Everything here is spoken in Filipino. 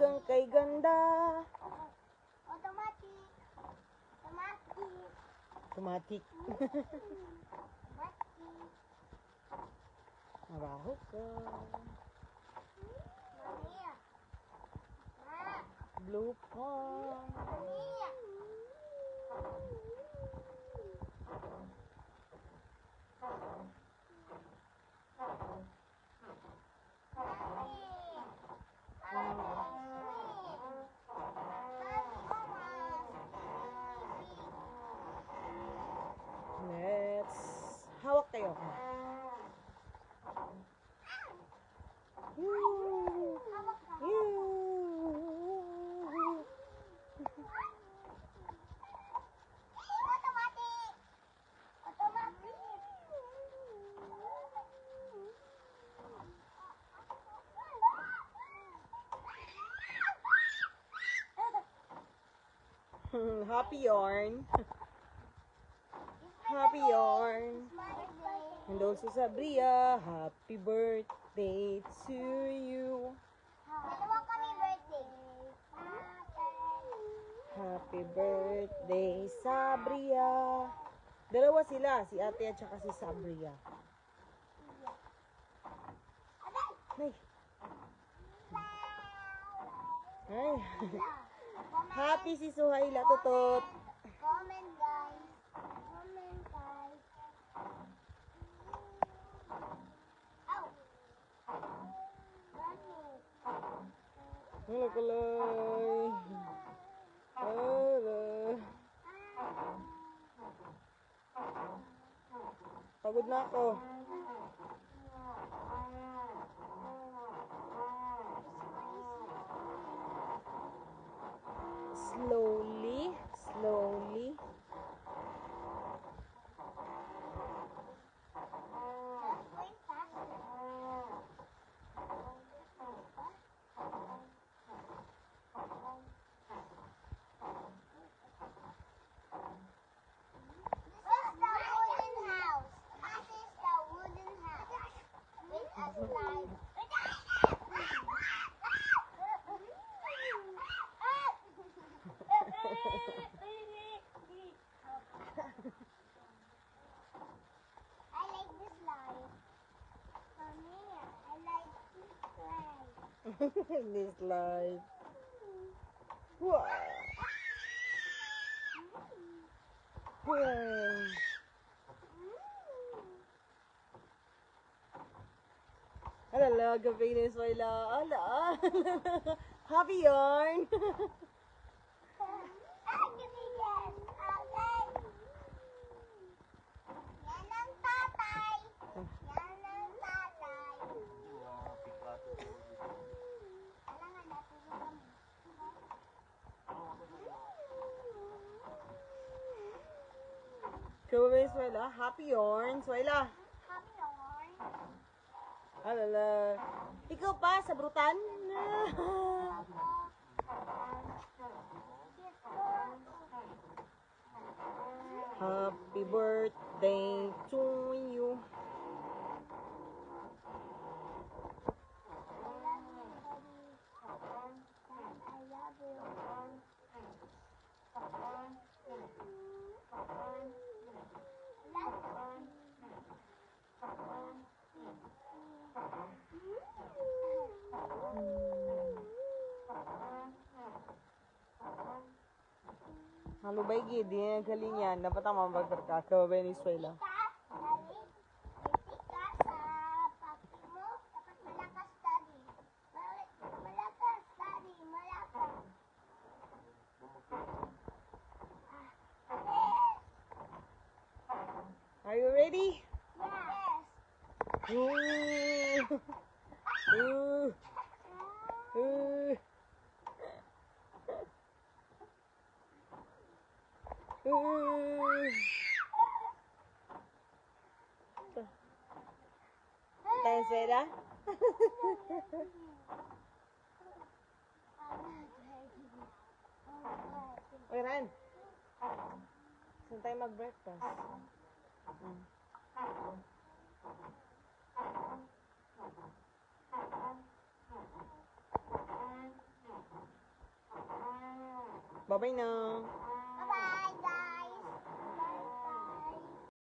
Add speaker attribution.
Speaker 1: hanggang kay ganda.
Speaker 2: Automatic.
Speaker 1: Automatic. Mabaho ka.
Speaker 2: Mamiya.
Speaker 1: Blue pond.
Speaker 2: Mamiya.
Speaker 1: Let's hawak tayo. Happy yarn. Happy yarn. And also Sabria, happy birthday to you.
Speaker 2: Dalawa kami birthday.
Speaker 1: Happy birthday, Sabria. Dalawa sila, si ate at saka si Sabria. Ay. Ay. Happy si Suhaila, Tutot.
Speaker 2: Comment guys. Comment guys. Ow.
Speaker 1: Hello, Kulay. Hello. Pagod na ako. Slowly, slowly.
Speaker 2: That's going faster. This is the wooden house. With a slide. I like this slide. Mommy, I like this slide.
Speaker 1: This slide. Wow. Wow. Alala, gabi na Ismaila. Ala. Happy yarn.
Speaker 2: Yan ang tatay. Yan ang tatay. Alangan natin yung
Speaker 1: Gabi na Ismaila. Happy yarn. Ismaila.
Speaker 2: Happy yarn.
Speaker 1: Alala. Ikaw pa sa brutan. Happy birthday to you.
Speaker 2: I love you.
Speaker 1: Halubay gid din galingan dapat ang mabagka ka ba ni Ismaila. Are you ready?
Speaker 2: Yes.
Speaker 1: Ooh. Ooh. Ooh. Ooh. Tayo Ismaila? Uy, Ran. Saan tayo mag-breakfast? Bye-bye na.